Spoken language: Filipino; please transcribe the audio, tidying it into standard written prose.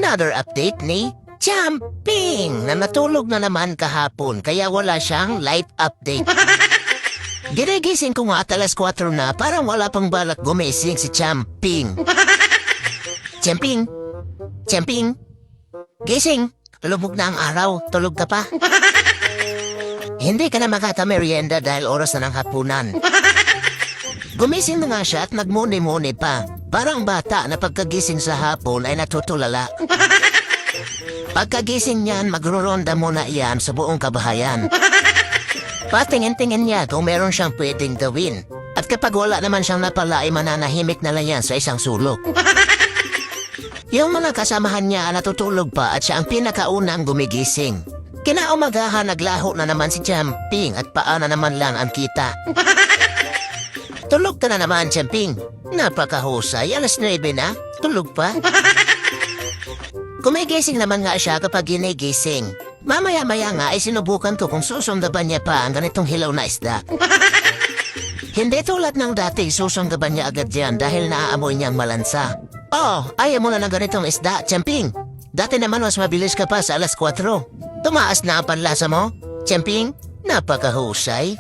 Another update ni Champing na natulog na naman kahapon kaya wala siyang light update. Ginigising ko nga at alas 4 na parang wala pang balak gumising si Champing. Champing? Champing? Gising! Lumog na ang araw, tulog ka pa. Hindi ka na makaka-merienda dahil oras na ng hapunan. Gumising na nga siya at nagmuni-muni pa. Parang bata na pagkagising sa hapon ay natutulala. Pagkagising niyan, magruronda muna iyan sa buong kabahayan. Patingin-tingin niya kung meron siyang pwedeng gawin. At kapag wala naman siyang napala ay mananahimik na lang yan sa isang sulok. Yung mga kasamahan niya natutulog pa at siya ang pinakaunang gumigising. Kinaumagahan naglaho na naman si Champing at paa na naman lang ang kita. Tulog ka na naman, Champing. Napakahusay, alas 9 na. Tulog pa. Kumigising naman nga siya kapag ginigising. Mamaya-maya nga ay sinubukan ko kung susundaban niya pa ang ganitong hilaw na isda. Hindi tulad ng dati susundaban niya agad yan dahil naaamoy niyang malansa. Oh, ayaw mo na ng ganitong isda, Champing. Dati naman mas mabilis ka pa sa alas 4. Tumaas na ang panlasa mo, Champing. Napakahusay.